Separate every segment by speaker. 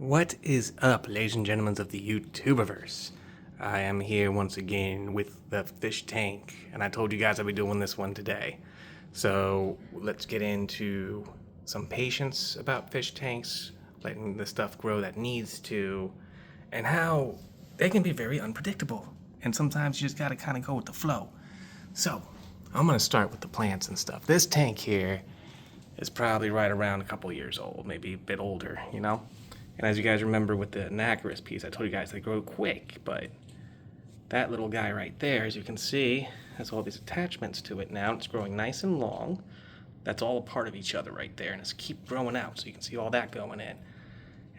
Speaker 1: What is up, ladies and gentlemen of the YouTuberverse? I am here once again with the fish tank, and I told you guys I'd be doing this one today. So let's get into some patience about fish tanks, letting the stuff grow that needs to, and how they can be very unpredictable. And sometimes you just gotta kind of go with the flow. So I'm gonna start with the plants and stuff. This tank here is probably right around a couple years old, maybe a bit older, you know? And as you guys remember with the Anacharis piece, I told you guys they grow quick, but that little guy right there, as you can see, has all these attachments to it now. It's growing nice and long. That's all a part of each other right there, and it's keep growing out, so you can see all that going in.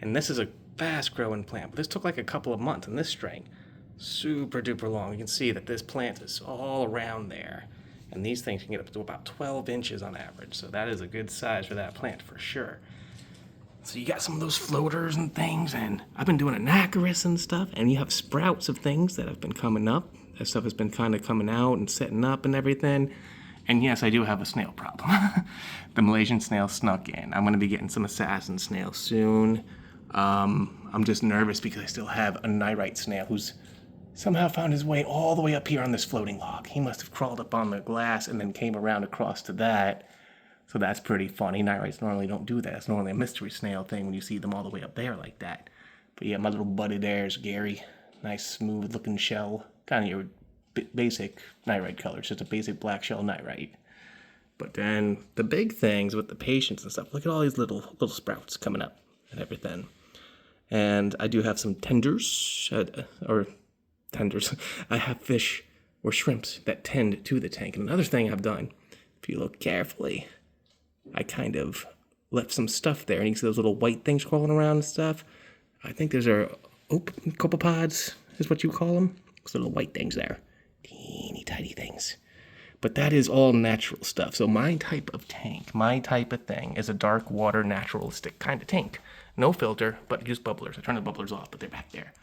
Speaker 1: And this is a fast growing plant, but this took like a couple of months in this string. Super duper long. You can see that this plant is all around there. And these things can get up to about 12 inches on average, so that is a good size for that plant for sure. So you got some of those floaters and things, and I've been doing Anacharis and stuff, and you have sprouts of things that have been coming up. That stuff has been kind of coming out and setting up and everything. And yes, I do have a snail problem. The Malaysian snail snuck in. I'm going to be getting some assassin snails soon. I'm just nervous because I still have a Nyrite snail who's somehow found his way all the way up here on this floating log. He must have crawled up on the glass and then came around across to that. So that's pretty funny. Nyrites normally don't do that. It's normally a mystery snail thing when you see them all the way up there like that. But yeah, my little buddy there is Gary. Nice, smooth looking shell. Kind of your basic Nyrite color. It's just a basic black shell Nyrite. But then the big things with the patience and stuff. Look at all these little sprouts coming up and everything. And I do have some tenders, or tenders. I have fish or shrimps that tend to the tank. And another thing I've done, if you look carefully, I kind of left some stuff there, and you see those little white things crawling around and stuff. I think those are copepods, is what you call them. Those little white things there. Teeny tiny things. But that is all natural stuff. So my type of tank, my type of thing, is a dark water naturalistic kind of tank. No filter, but use bubblers. I turned the bubblers off, but they're back there.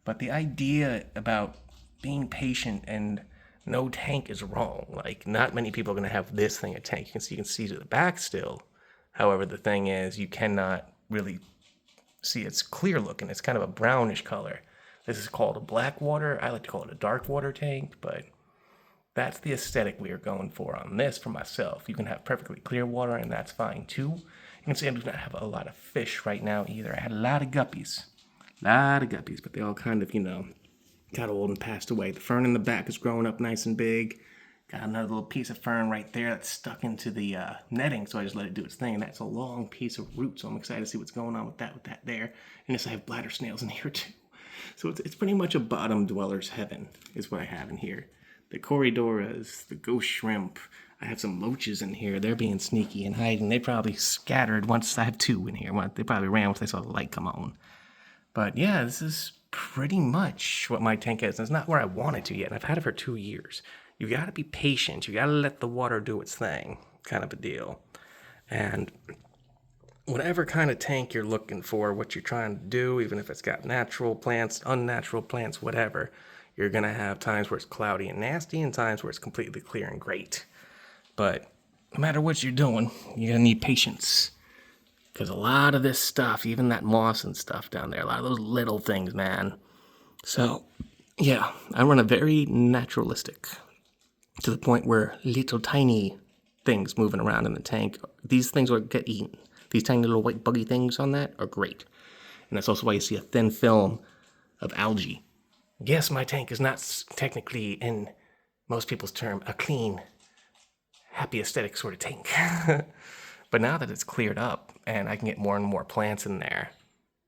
Speaker 1: But the idea about being patient and no tank is wrong. Like, not many people are going to have this thing a tank. You can see to the back still. However, the thing is, you cannot really see it's clear looking. It's kind of a brownish color. This is called a black water. I like to call it a dark water tank, but that's the aesthetic we are going for on this for myself. You can have perfectly clear water, and that's fine too. You can see I do not have a lot of fish right now either. I had a lot of guppies, but they all kind of, got old and passed away. The fern in the back is growing up nice and big. Got another little piece of fern right there that's stuck into the netting, so I just let it do its thing. And that's a long piece of root, so I'm excited to see what's going on with that there. And yes, I have bladder snails in here too. So it's pretty much a bottom dweller's heaven is what I have in here. The Corydoras, the ghost shrimp. I have some loaches in here. They're being sneaky and hiding. They probably scattered once. I have two in here. They probably ran once they saw the light come on. But yeah, this is pretty much what my tank is. It's not where I want it to yet, and I've had it for 2 years. You gotta be patient. You gotta let the water do its thing, kind of a deal. And whatever kind of tank you're looking for, what you're trying to do, even if it's got natural plants, unnatural plants, whatever, you're gonna have times where it's cloudy and nasty and times where it's completely clear and great. But no matter what you're doing, you're gonna need patience. Because a lot of this stuff, even that moss and stuff down there, a lot of those little things, man. So, yeah, I run a very naturalistic, to the point where little tiny things moving around in the tank, these things will get eaten. These tiny little white buggy things on that are great. And that's also why you see a thin film of algae. Yes, my tank is not technically, in most people's term, a clean, happy aesthetic sort of tank. But now that it's cleared up and I can get more and more plants in there,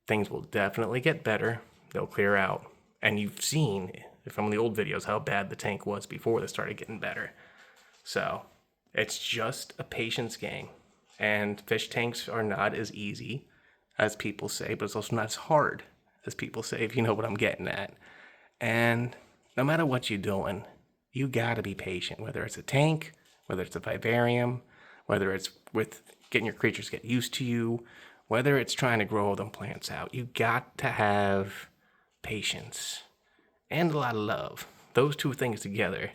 Speaker 1: things will definitely get better. They'll clear out. And you've seen from the old videos how bad the tank was before they started getting better. So it's just a patience game. And fish tanks are not as easy as people say, but it's also not as hard as people say, if you know what I'm getting at. And no matter what you're doing, you gotta be patient, whether it's a tank, whether it's a vivarium, whether it's with getting your creatures get used to you, whether it's trying to grow all them plants out, you got to have patience and a lot of love. Those two things together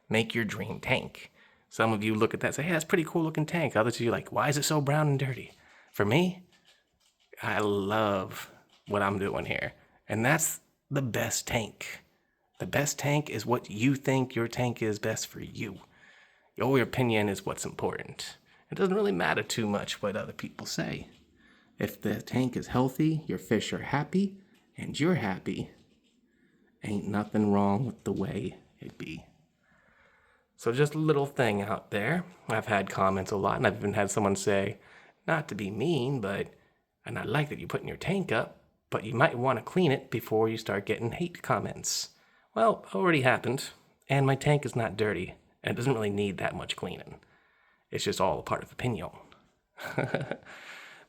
Speaker 1: make your dream tank. Some of you look at that and say, hey, that's a pretty cool looking tank. Others of you are like, why is it so brown and dirty? For me, I love what I'm doing here. And that's the best tank. The best tank is what you think your tank is best for you. Your opinion is what's important. It doesn't really matter too much what other people say. If the tank is healthy, your fish are happy, and you're happy, ain't nothing wrong with the way it be. So just a little thing out there. I've had comments a lot, and I've even had someone say, not to be mean, and I like that you putting your tank up, but you might want to clean it before you start getting hate comments. Well, already happened, and my tank is not dirty, and it doesn't really need that much cleaning. It's just all a part of opinion.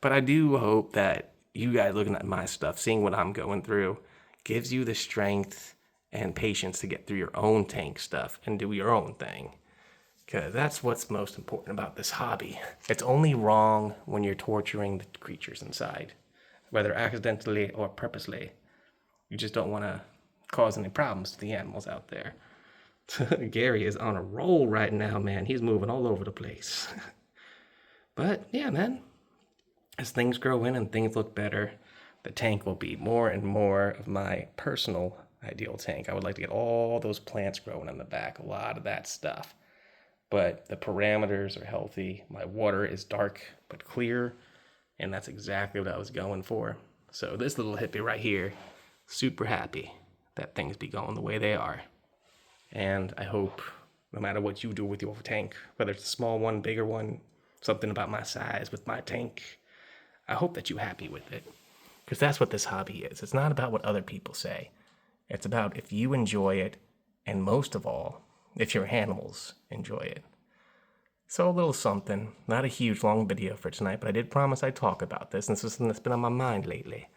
Speaker 1: But I do hope that you guys looking at my stuff, seeing what I'm going through, gives you the strength and patience to get through your own tank stuff and do your own thing. Because that's what's most important about this hobby. It's only wrong when you're torturing the creatures inside, whether accidentally or purposely. You just don't want to cause any problems to the animals out there. Gary is on a roll right now, man. He's moving all over the place. But yeah, man, as things grow in and things look better, the tank will be more and more of my personal ideal tank. I would like to get all those plants growing in the back, a lot of that stuff. But the parameters are healthy. My water is dark but clear, and that's exactly what I was going for. So this little hippie right here, super happy that things be going the way they are. And I hope no matter what you do with your tank, whether it's a small one, bigger one, something about my size with my tank, I hope that you're happy with it. Because that's what this hobby is. It's not about what other people say. It's about if you enjoy it, and most of all, if your animals enjoy it. So a little something, not a huge long video for tonight, but I did promise I'd talk about this, and this is something that's been on my mind lately.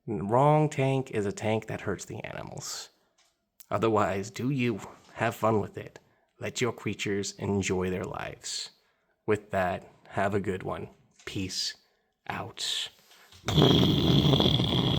Speaker 1: The wrong tank is a tank that hurts the animals. Otherwise, do you. Have fun with it. Let your creatures enjoy their lives. With that, have a good one. Peace out.